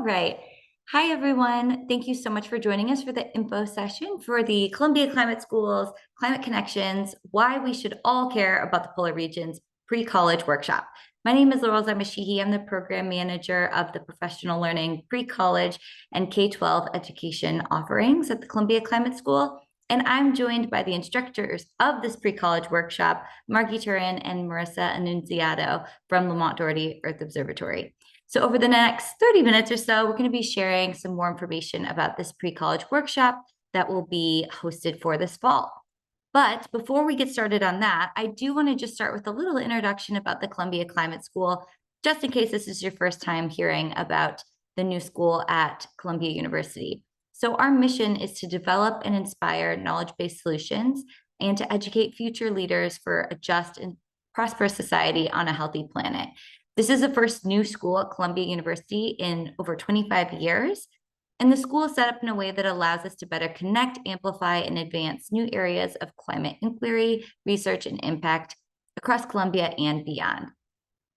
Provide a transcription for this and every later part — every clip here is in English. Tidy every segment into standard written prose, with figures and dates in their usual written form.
right. Hi, everyone. Thank you so much for joining us for the info session for the Columbia Climate School's Climate Connections, Why We Should All Care About the Polar Regions Pre-College Workshop. My name is Laurel Zamashihi. I'm the program manager of the professional learning pre-college and K-12 education offerings at the Columbia Climate School. And I'm joined by the instructors of this pre-college workshop, Margie, Turrin, and Marisa Annunziato from Lamont-Doherty Earth Observatory. So over the next 30 minutes or so, we're going to be sharing some more information about this pre-college workshop that will be hosted for this fall. But before we get started on that, I do want to just start with a little introduction about the Columbia Climate School, just in case this is your first time hearing about the new school at Columbia University. So our mission is to develop and inspire knowledge-based solutions and to educate future leaders for a just and prosperous society on a healthy planet. This is the first new school at Columbia University in over 25 years, and the school is set up in a way that allows us to better connect, amplify, and advance new areas of climate inquiry, research, and impact across Columbia and beyond.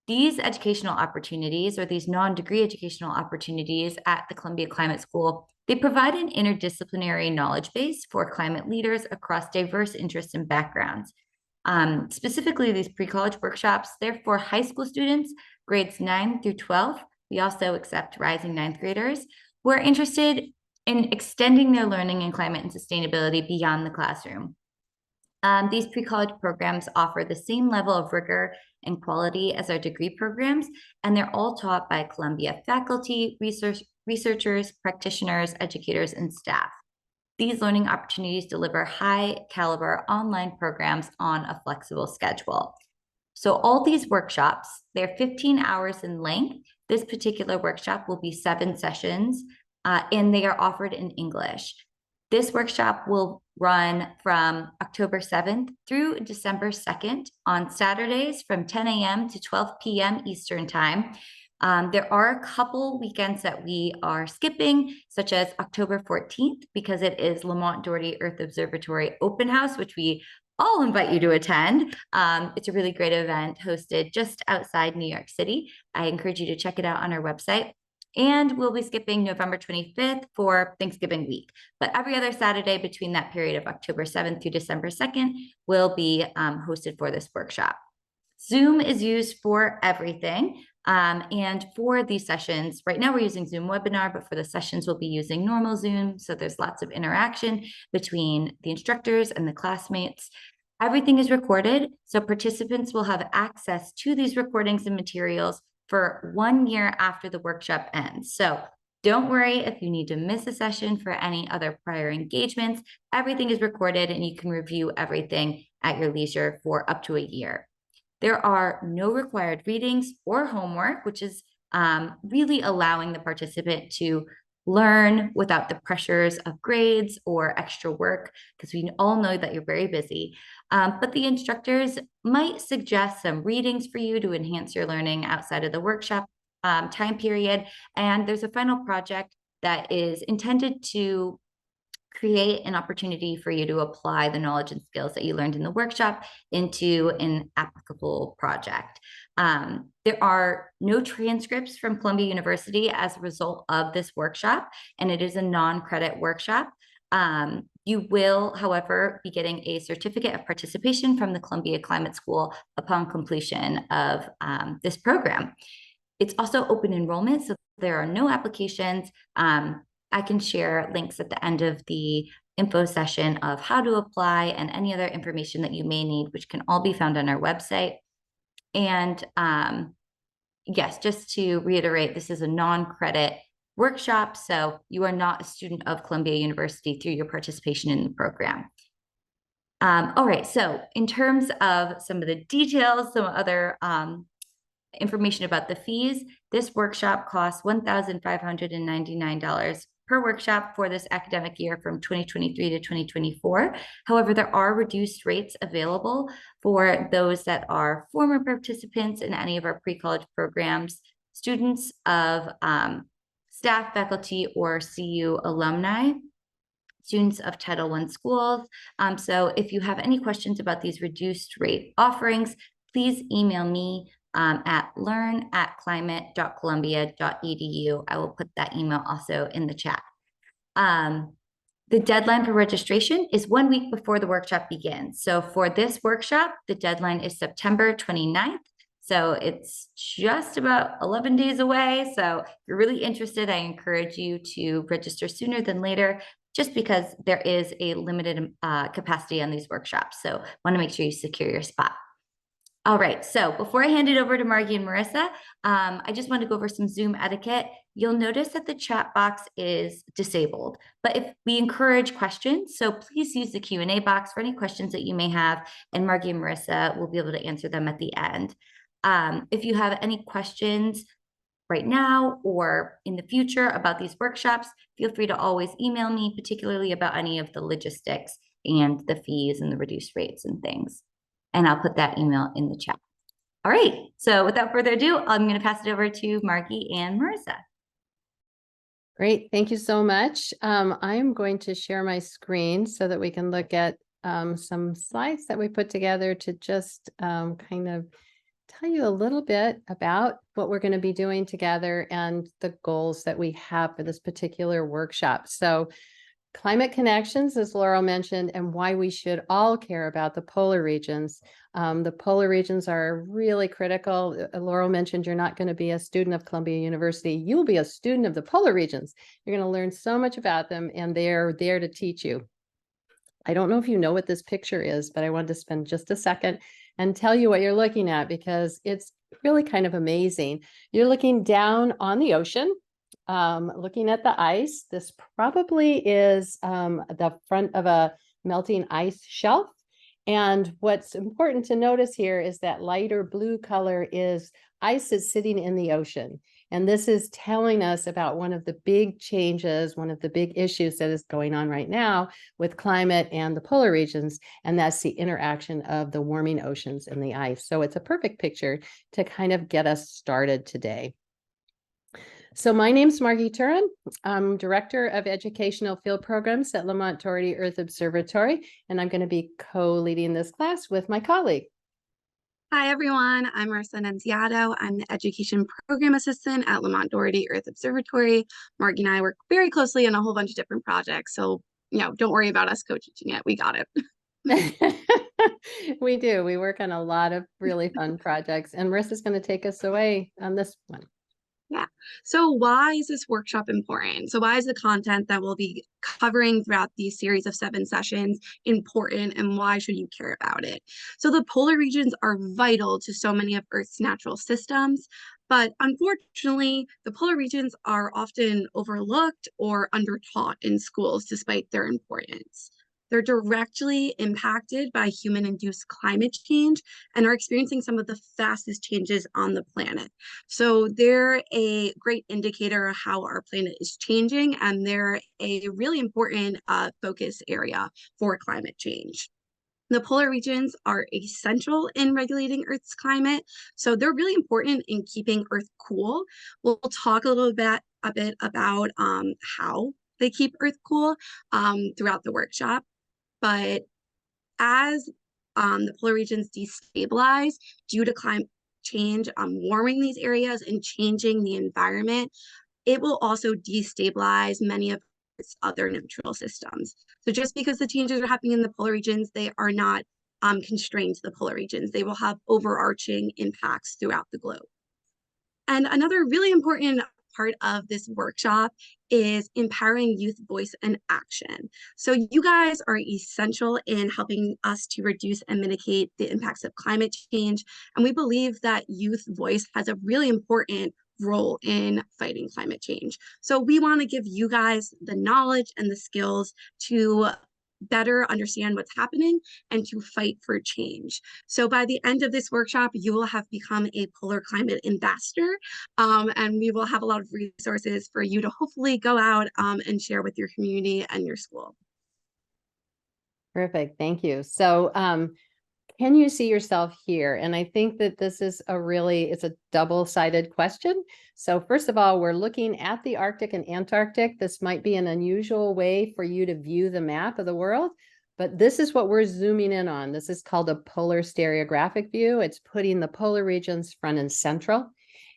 These educational opportunities, or these non-degree educational opportunities at the Columbia Climate School, they provide an interdisciplinary knowledge base for climate leaders across diverse interests and backgrounds. Specifically, these pre-college workshops, they're for high school students, grades 9 through 12. We also accept rising ninth graders who are interested in extending their learning in climate and sustainability beyond the classroom. These pre-college programs offer the same level of rigor and quality as our degree programs, and they're all taught by Columbia faculty, researchers, practitioners, educators, and staff. These learning opportunities deliver high-caliber online programs on a flexible schedule. So all these workshops, they're 15 hours in length. This particular workshop will be 7 sessions, and they are offered in English. This workshop will run from October 7th through December 2nd on Saturdays from 10 a.m. to 12 p.m. Eastern Time. There are a couple weekends that we are skipping, such as October 14th, because it is Lamont-Doherty Earth Observatory Open House, which we all invite you to attend. It's a really great event hosted just outside New York City. I encourage you to check it out on our website. And we'll be skipping November 25th for Thanksgiving week. But every other Saturday between that period of October 7th through December 2nd will be hosted for this workshop. Zoom is used for everything. And for these sessions, right now we're using Zoom webinar, but for the sessions we'll be using normal Zoom. So there's lots of interaction between the instructors and the classmates. Everything is recorded, so participants will have access to these recordings and materials for 1 year after the workshop ends. So don't worry if you need to miss a session for any other prior engagements. Everything is recorded and you can review everything at your leisure for up to a year. There are no required readings or homework, which is really allowing the participant to learn without the pressures of grades or extra work, because we all know that you're very busy. But the instructors might suggest some readings for you to enhance your learning outside of the workshop time period. And there's a final project that is intended to create an opportunity for you to apply the knowledge and skills that you learned in the workshop into an applicable project. There are no transcripts from Columbia University as a result of this workshop, and it is a non-credit workshop. You will, however, be getting a certificate of participation from the Columbia Climate School upon completion of this program. It's also open enrollment, so there are no applications. I can share links at the end of the info session of how to apply and any other information that you may need, which can all be found on our website. And yes, just to reiterate, this is a non-credit workshop, so you are not a student of Columbia University through your participation in the program. All right, so in terms of some of the details, some other information about the fees, this workshop costs $1,599 per workshop for this academic year from 2023 to 2024. However, there are reduced rates available for those that are former participants in any of our pre-college programs, students of staff, faculty, or CU alumni, students of Title I schools. So if you have any questions about these reduced rate offerings, please email me at learn@climate.columbia.edu. I will put that email also in the chat. The deadline for registration is 1 week before the workshop begins. So for this workshop, the deadline is September 29th. So it's just about 11 days away. So if you're really interested, I encourage you to register sooner than later, just because there is a limited capacity on these workshops. So want to make sure you secure your spot. All right, so before I hand it over to Margie and Marisa, I just want to go over some Zoom etiquette. You'll notice that the chat box is disabled, but if we encourage questions, so please use the Q&A box for any questions that you may have, and Margie and Marisa will be able to answer them at the end. If you have any questions right now or in the future about these workshops, feel free to always email me, particularly about any of the logistics and the fees and the reduced rates and things. And I'll put that email in the chat. All right, so without further ado, I'm going to pass it over to Margie and Marisa. Great, thank you so much. I'm going to share my screen so that we can look at some slides that we put together to just kind of tell you a little bit about what we're going to be doing together and the goals that we have for this particular workshop. So climate connections, as Laurel mentioned, and why we should all care about the polar regions. The polar regions are really critical. Laurel mentioned you're not going to be a student of Columbia University. You'll be a student of the polar regions. You're going to learn so much about them, and they're there to teach you. I don't know if you know what this picture is, but I wanted to spend just a second and tell you what you're looking at, because it's really kind of amazing. You're looking down on the ocean. Looking at the ice, this probably is the front of a melting ice shelf. And what's important to notice here is that lighter blue color is ice is sitting in the ocean. And this is telling us about one of the big changes, one of the big issues that is going on right now with climate and the polar regions, and that's the interaction of the warming oceans and the ice. So it's a perfect picture to kind of get us started today. So my name's Margie Turrin. I'm Director of Educational Field Programs at Lamont-Doherty Earth Observatory, and I'm going to be co-leading this class with my colleague. Hi, everyone. I'm Marisa Annunziato. I'm the Education Program Assistant at Lamont-Doherty Earth Observatory. Margie and I work very closely on a whole bunch of different projects, so don't worry about us co-teaching it. We got it. We do. We work on a lot of really fun projects, and Marisa's going to take us away on this one. Yeah. So why is this workshop important? So why is the content that we'll be covering throughout these series of 7 sessions important, and why should you care about it? So the polar regions are vital to so many of Earth's natural systems, but unfortunately, the polar regions are often overlooked or undertaught in schools despite their importance. They're directly impacted by human-induced climate change and are experiencing some of the fastest changes on the planet. So they're a great indicator of how our planet is changing, and they're a really important focus area for climate change. The polar regions are essential in regulating Earth's climate, so they're really important in keeping Earth cool. We'll talk a bit about how they keep Earth cool throughout the workshop. But as the polar regions destabilize due to climate change, warming these areas and changing the environment, it will also destabilize many of its other natural systems. So just because the changes are happening in the polar regions, they are not constrained to the polar regions. They will have overarching impacts throughout the globe. And another really important part of this workshop is empowering youth voice and action. So you guys are essential in helping us to reduce and mitigate the impacts of climate change. And we believe that youth voice has a really important role in fighting climate change. So we want to give you guys the knowledge and the skills to better understand what's happening and to fight for change. So by the end of this workshop, you will have become a polar climate ambassador, and we will have a lot of resources for you to hopefully go out and share with your community and your school. Perfect. Thank you. So can you see yourself here? And I think that this is it's a double-sided question. So first of all, we're looking at the Arctic and Antarctic. This might be an unusual way for you to view the map of the world, But this is what we're zooming in on. This is called a polar stereographic view. It's putting the polar regions front and central.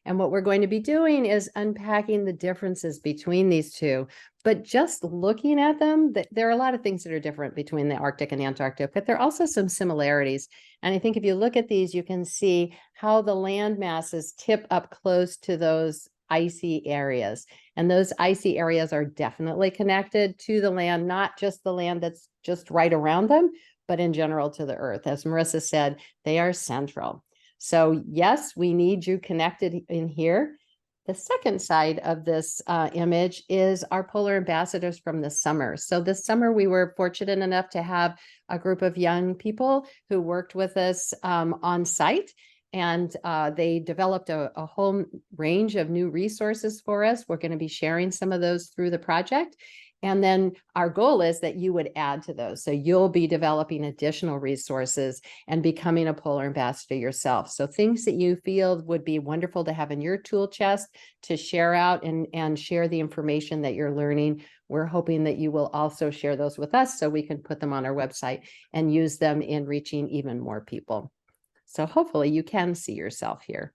And what we're going to be doing is unpacking the differences between these two. But just looking at them, there are a lot of things that are different between the Arctic and Antarctic, but there are also some similarities. And I think if you look at these, you can see how the land masses tip up close to those icy areas. And those icy areas are definitely connected to the land, not just the land that's just right around them, but in general to the Earth. As Marisa said, they are central. So yes, we need you connected in here. The second side of this image is our polar ambassadors from the summer. So this summer, we were fortunate enough to have a group of young people who worked with us on site. And they developed a whole range of new resources for us. We're going to be sharing some of those through the project. And then our goal is that you would add to those. So you'll be developing additional resources and becoming a polar ambassador yourself. So things that you feel would be wonderful to have in your tool chest to share out and share the information that you're learning. We're hoping that you will also share those with us so we can put them on our website and use them in reaching even more people. So hopefully you can see yourself here.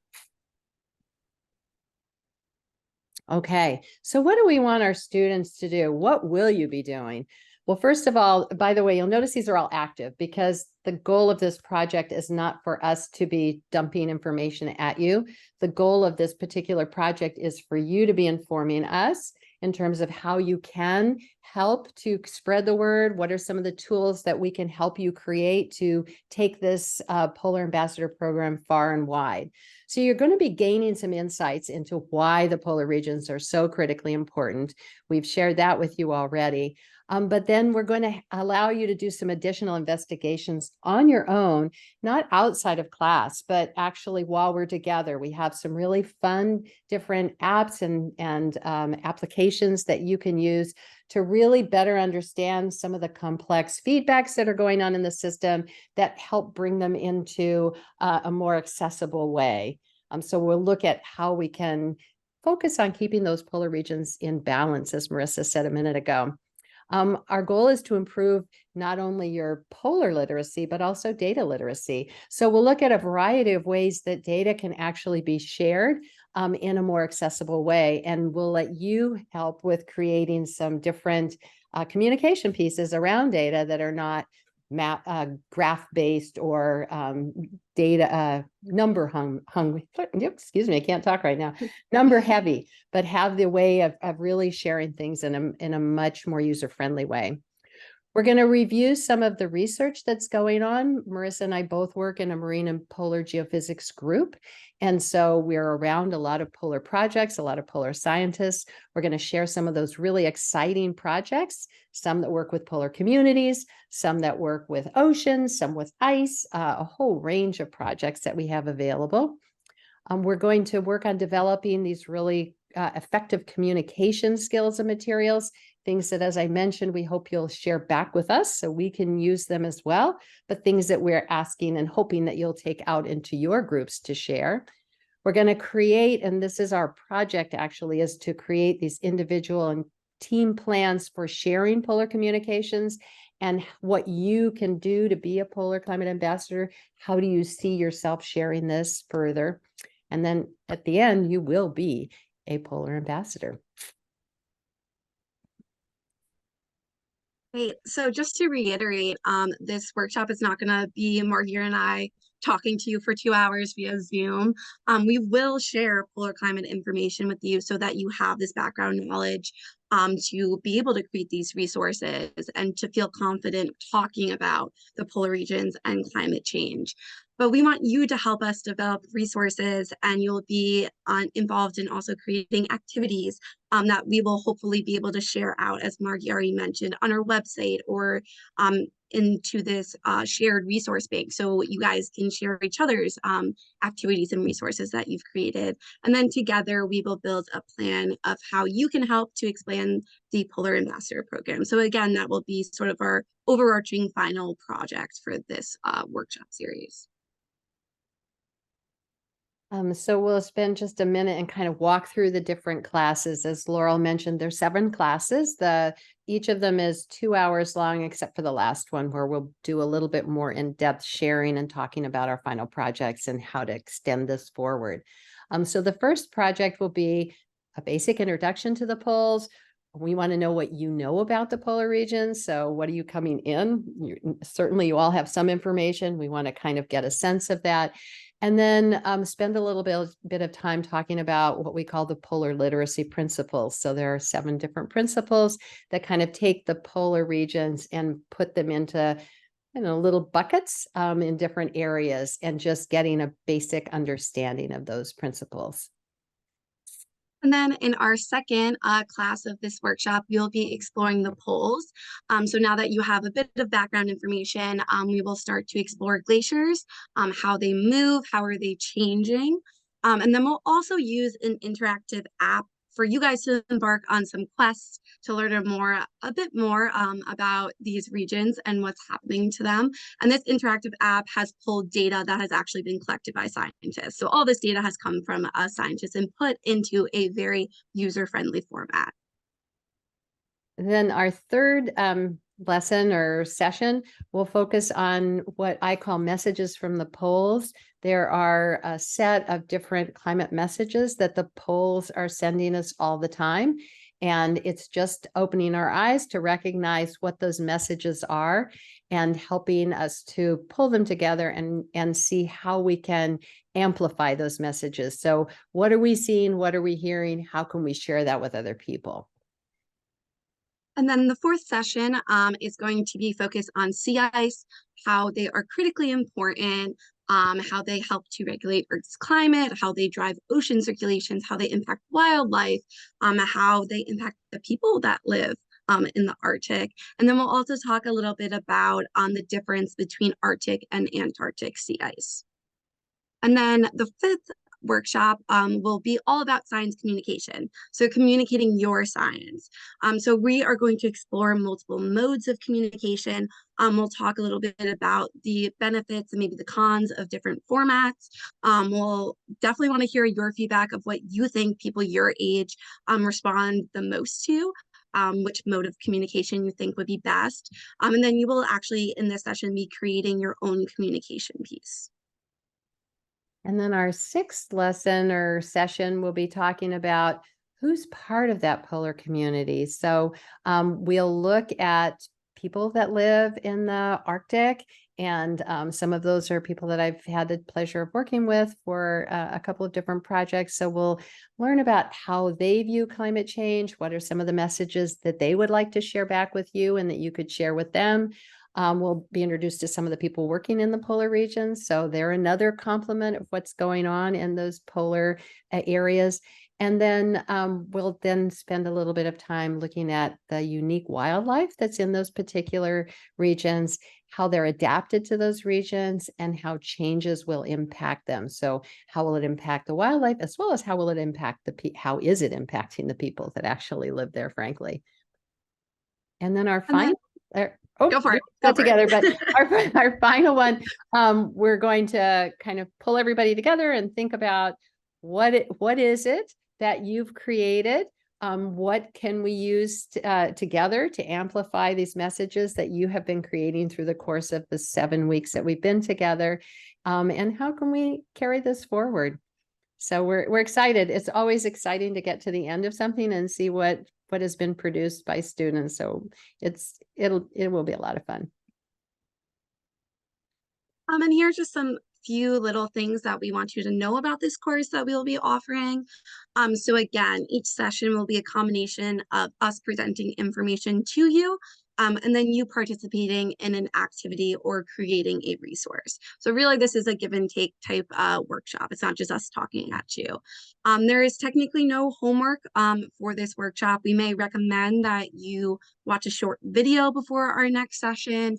Okay, so what do we want our students to do? What will you be doing? Well, first of all, by the way, you'll notice these are all active because the goal of this project is not for us to be dumping information at you. The goal of this particular project is for you to be informing us in terms of how you can help to spread the word. What are some of the tools that we can help you create to take this Polar Ambassador program far and wide? So you're going to be gaining some insights into why the polar regions are so critically important. We've shared that with you already. But then we're going to allow you to do some additional investigations on your own, not outside of class, but actually while we're together. We have some really fun different apps and applications that you can use to really better understand some of the complex feedbacks that are going on in the system that help bring them into a more accessible way. So we'll look at how we can focus on keeping those polar regions in balance, as Marisa said a minute ago. Our goal is to improve not only your polar literacy, but also data literacy. So we'll look at a variety of ways that data can actually be shared in a more accessible way. And we'll let you help with creating some different communication pieces around data that are not graph-based or data number hungry. Excuse me, I can't talk right now. Number heavy, but have the way of really sharing things in a much more user-friendly way. We're going to review some of the research that's going on. Marisa and I both work in a marine and polar geophysics group. And so we're around a lot of polar projects, a lot of polar scientists. We're going to share some of those really exciting projects, some that work with polar communities, some that work with oceans, some with ice, a whole range of projects that we have available. We're going to work on developing these really effective communication skills and materials, things that, as I mentioned, we hope you'll share back with us so we can use them as well, but things that we're asking and hoping that you'll take out into your groups to share. We're going to create, and this is our project actually, is to create these individual and team plans for sharing polar communications and what you can do to be a polar climate ambassador. How do you see yourself sharing this further? And then at the end, you will be a polar ambassador. Great. So just to reiterate, this workshop is not going to be Margie and I talking to you for 2 hours via Zoom. We will share polar climate information with you so that you have this background knowledge to be able to create these resources and to feel confident talking about the polar regions and climate change. But we want you to help us develop resources, and you'll be involved in also creating activities that we will hopefully be able to share out, as Margie already mentioned, on our website or into this shared resource bank, so you guys can share each other's activities and resources that you've created. And then together we will build a plan of how you can help to expand the Polar Ambassador program. So again, that will be sort of our overarching final project for this workshop series. So we'll spend just a minute and kind of walk through the different classes. As Laurel mentioned, there's 7 classes. Each of them is 2 hours long, except for the last one, where we'll do a little bit more in-depth sharing and talking about our final projects and how to extend this forward. So the first project will be a basic introduction to the poles. We want to know what you know about the polar regions. So what are you coming in? Certainly you all have some information. We want to kind of get a sense of that. And then spend a little bit of time talking about what we call the polar literacy principles. So there are 7 different principles that kind of take the polar regions and put them into little buckets in different areas, and just getting a basic understanding of those principles. And then in our second class of this workshop, you'll be exploring the poles. So now that you have a bit of background information, we will start to explore glaciers, how they move, how are they changing. And then we'll also use an interactive app for you guys to embark on some quests to learn a bit more about these regions and what's happening to them. And this interactive app has pulled data that has actually been collected by scientists. So all this data has come from scientists and put into a very user-friendly format. Then our third lesson or session will focus on what I call messages from the poles. There are a set of different climate messages that the poles are sending us all the time. And it's just opening our eyes to recognize what those messages are and helping us to pull them together and see how we can amplify those messages. So what are we seeing? What are we hearing? How can we share that with other people? And then the fourth session is going to be focused on sea ice, how they are critically important, how they help to regulate Earth's climate, how they drive ocean circulations, how they impact wildlife, how they impact the people that live in the Arctic. And then we'll also talk a little bit about the difference between Arctic and Antarctic sea ice. And then the fifth workshop will be all about science communication. So communicating your science. So we are going to explore multiple modes of communication. We'll talk a little bit about the benefits and maybe the cons of different formats. We'll definitely want to hear your feedback of what you think people your age respond the most to. Which mode of communication you think would be best. And then you will actually, in this session, be creating your own communication piece. And then our 6th lesson or session will be talking about who's part of that polar community. So we'll look at people that live in the Arctic, and some of those are people that I've had the pleasure of working with for a couple of different projects. So we'll learn about how they view climate change. What are some of the messages that they would like to share back with you and that you could share with them? We'll be introduced to some of the people working in the polar regions. So they're another complement of what's going on in those polar areas. And then we'll then spend a little bit of time looking at the unique wildlife that's in those particular regions, how they're adapted to those regions, and how changes will impact them. So how will it impact the wildlife, as well as how will it impact how is it impacting the people that actually live there, frankly. And then our final... Go for it. Go together, but our final one, we're going to kind of pull everybody together and think about what is it that you've created? What can we use together to amplify these messages that you have been creating through the course of the 7 weeks that we've been together? And how can we carry this forward? So we're excited. It's always exciting to get to the end of something and see what has been produced by students. So it will be a lot of fun. And here's just some few little things that we want you to know about this course that we'll be offering. So again, each session will be a combination of us presenting information to you, and then you participating in an activity or creating a resource. So really, this is a give and take type workshop. It's not just us talking at you. There is technically no homework for this workshop. We may recommend that you watch a short video before our next session,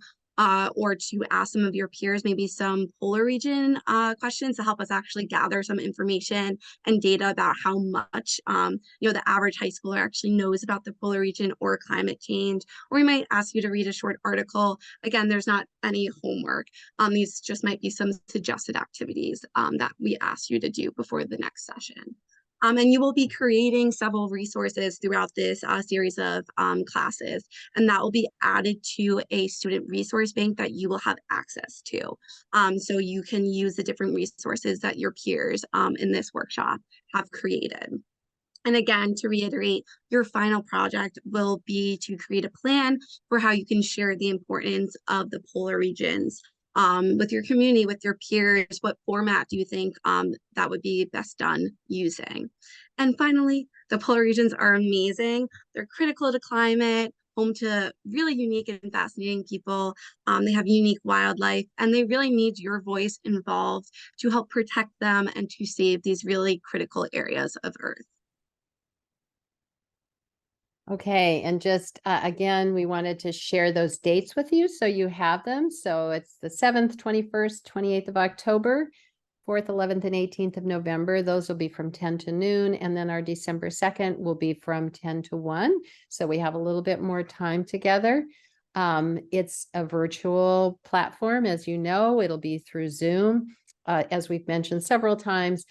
or to ask some of your peers maybe some polar region questions to help us actually gather some information and data about how much the average high schooler actually knows about the polar region or climate change. Or we might ask you to read a short article. Again, there's not any homework. These just might be some suggested activities that we ask you to do before the next session. And you will be creating several resources throughout this series of classes, and that will be added to a student resource bank that you will have access to. So you can use the different resources that your peers in this workshop have created. And again, to reiterate, your final project will be to create a plan for how you can share the importance of the polar regions with your community, with your peers. What format do you think that would be best done using? And finally, the polar regions are amazing. They're critical to climate, home to really unique and fascinating people. They have unique wildlife, and they really need your voice involved to help protect them and to save these really critical areas of Earth. Okay, and just again, we wanted to share those dates with you so you have them. So it's the 7th, 21st, 28th of October, 4th, 11th, and 18th of November. Those will be from 10 to noon. And then our December 2nd will be from 10 to 1. So we have a little bit more time together. It's a virtual platform, as you know. It'll be through Zoom. As we've mentioned several times,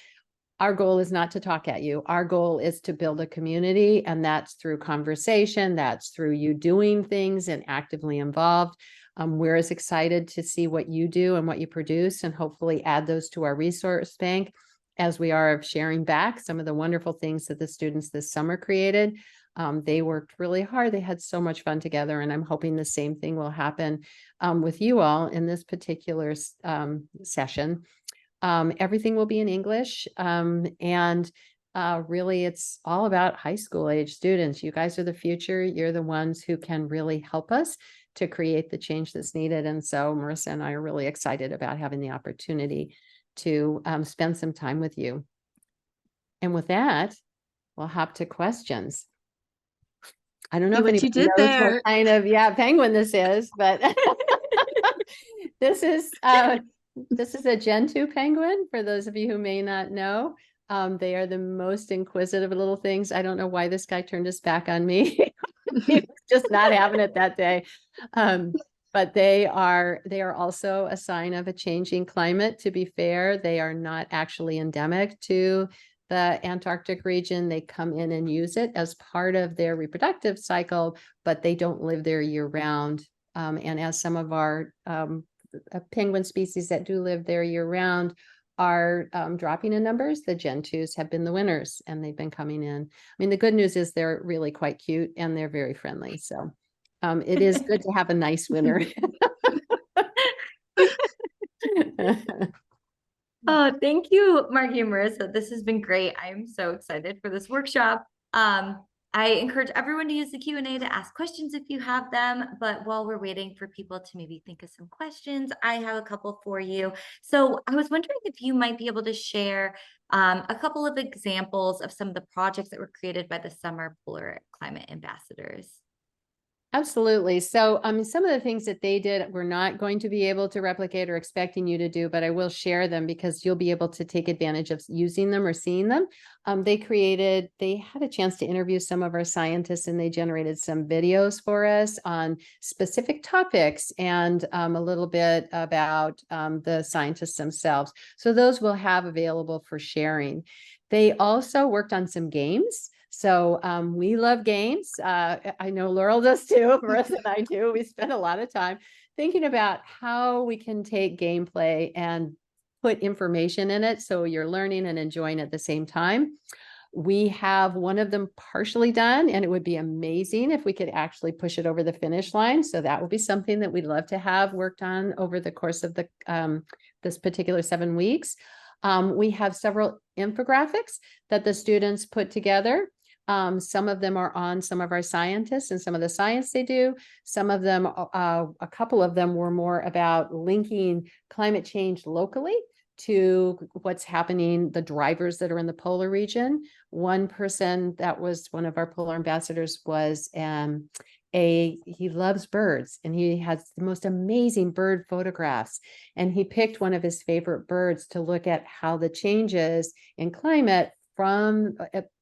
our goal is not to talk at you. Our goal is to build a community, and that's through conversation. That's through you doing things and actively involved. We're as excited to see what you do and what you produce, and hopefully add those to our resource bank as we are of sharing back some of the wonderful things that the students this summer created. They worked really hard. They had so much fun together, and I'm hoping the same thing will happen with you all in this particular session. Everything will be in English, and really it's all about high school age students. You guys are the future. You're the ones who can really help us to create the change that's needed. And so Marisa and I are really excited about having the opportunity to spend some time with you. And with that, we'll hop to questions. I don't know if anybody knows what kind of penguin this is, but this is a Gen 2 penguin, for those of you who may not know. They are the most inquisitive little things. I don't know why this guy turned his back on me. He was just not having it that day. But they are also a sign of a changing climate. To be fair, they are not actually endemic to the Antarctic region. They come in and use it as part of their reproductive cycle, but they don't live there year round. And as some of our penguin species that do live there year round are dropping in numbers, the Gen 2s have been the winners, and they've been coming in. I mean, the good news is they're really quite cute and they're very friendly. So it is good to have a nice winner. Oh, thank you, Margie and Marisa. This has been great. I'm so excited for this workshop. I encourage everyone to use the Q&A to ask questions if you have them. But while we're waiting for people to maybe think of some questions, I have a couple for you. So I was wondering if you might be able to share a couple of examples of some of the projects that were created by the Summer Polar Climate Ambassadors. Absolutely. So some of the things that they did, we're not going to be able to replicate or expecting you to do, but I will share them because you'll be able to take advantage of using them or seeing them. They had a chance to interview some of our scientists, and they generated some videos for us on specific topics and a little bit about the scientists themselves. So those we'll have available for sharing. They also worked on some games. So we love games. I know Laurel does too. Marissa and I do. We spend a lot of time thinking about how we can take gameplay and put information in it so you're learning and enjoying at the same time. We have one of them partially done, and it would be amazing if we could actually push it over the finish line. So that would be something that we'd love to have worked on over the course of the this particular 7 weeks. We have several infographics that the students put together. Some of them are on some of our scientists and some of the science they do. Some of them, a couple of them were more about linking climate change locally to what's happening, the drivers that are in the polar region. One person that was one of our polar ambassadors was he loves birds, and he has the most amazing bird photographs. And he picked one of his favorite birds to look at how the changes in climate from,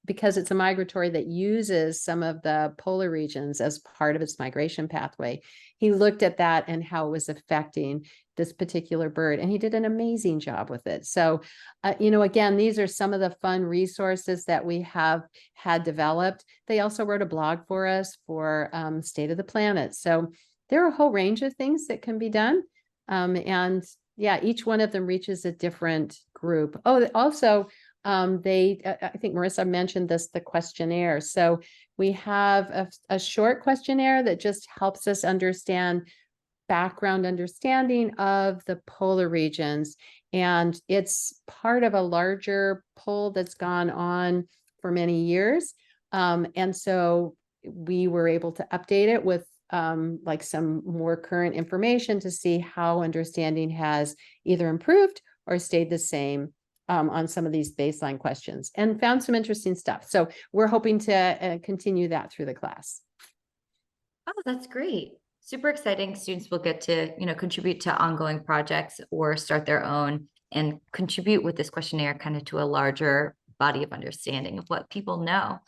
because it's a migratory that uses some of the polar regions as part of its migration pathway. He looked at that and how it was affecting this particular bird, and he did an amazing job with it. So, again, these are some of the fun resources that we have had developed. They also wrote a blog for us for State of the Planet. So there are a whole range of things that can be done. And yeah, each one of them reaches a different group. Oh, also, I think Marisa mentioned this, the questionnaire. So we have a short questionnaire that just helps us understand background understanding of the polar regions. And it's part of a larger poll that's gone on for many years. And so we were able to update it with like some more current information to see how understanding has either improved or stayed the same on some of these baseline questions, and found some interesting stuff. So we're hoping to continue that through the class. Oh, that's great. Super exciting. Students will get to, contribute to ongoing projects or start their own and contribute with this questionnaire kind of to a larger body of understanding of what people know.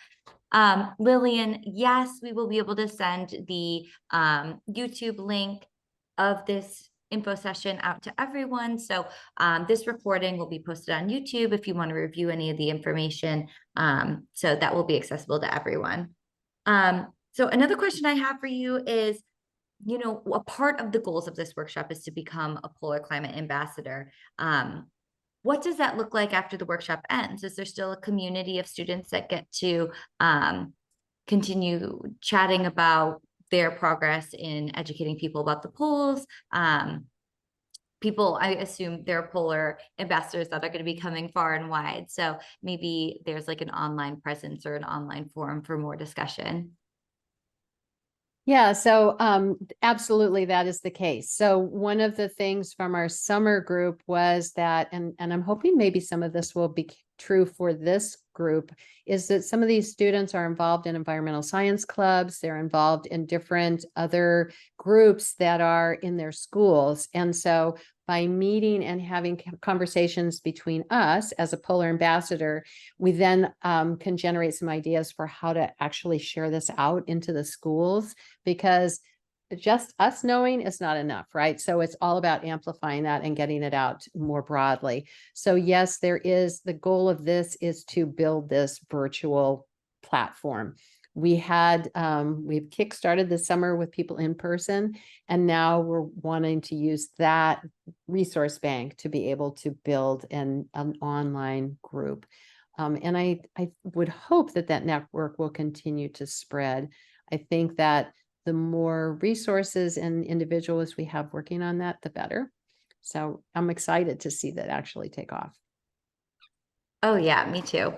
Lillian, yes, we will be able to send the YouTube link of this info session out to everyone. So this recording will be posted on YouTube if you want to review any of the information. So that will be accessible to everyone. So another question I have for you is, a part of the goals of this workshop is to become a polar climate ambassador. What does that look like after the workshop ends? Is there still a community of students that get to continue chatting about their progress in educating people about the poles? People, I assume there are polar ambassadors that are going to be coming far and wide. So maybe there's like an online presence or an online forum for more discussion. Yeah, so absolutely that is the case. So one of the things from our summer group was that, and I'm hoping maybe some of this will be true for this group, is that some of these students are involved in environmental science clubs. They're involved in different other groups that are in their schools. And so by meeting and having conversations between us as a polar ambassador, we then can generate some ideas for how to actually share this out into the schools, because just us knowing is not enough, right? So it's all about amplifying that and getting it out more broadly. So yes, the goal of this is to build this virtual platform. We've kickstarted this summer with people in person, and now we're wanting to use that resource bank to be able to build an online group. And I would hope that network will continue to spread. I think that the more resources and individuals we have working on that, the better. So I'm excited to see that actually take off. Oh yeah, me too.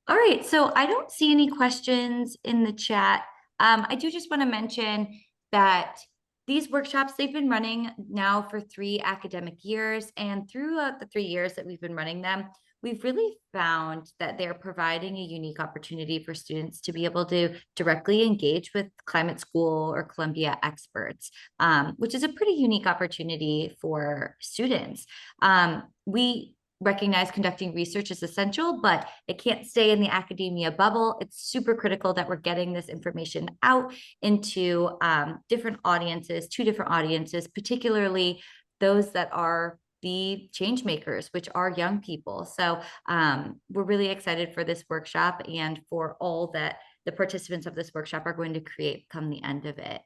All right, so I don't see any questions in the chat. I do just want to mention that these workshops, they've been running now for 3 academic years, and throughout the 3 years that we've been running them, we've really found that they're providing a unique opportunity for students to be able to directly engage with climate school or Columbia experts, which is a pretty unique opportunity for students. We recognize conducting research is essential, but it can't stay in the academia bubble. It's super critical that we're getting this information out into different audiences, 2 different audiences, particularly those that are the change makers, which are young people. So we're really excited for this workshop and for all that the participants of this workshop are going to create come the end of it.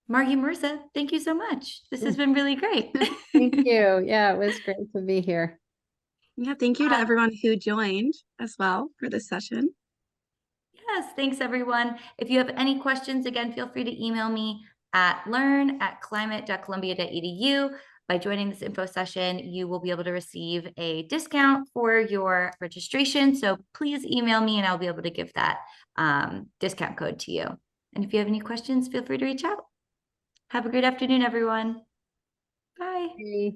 Margie, Marisa, thank you so much. This has been really great. Thank you. Yeah, it was great to be here. Yeah, thank you to everyone who joined as well for this session. Yes, thanks everyone. If you have any questions, again, feel free to email me at learn@climate.columbia.edu. By joining this info session, you will be able to receive a discount for your registration. So please email me and I'll be able to give that discount code to you. And if you have any questions, feel free to reach out. Have a great afternoon, everyone. Bye. Hey.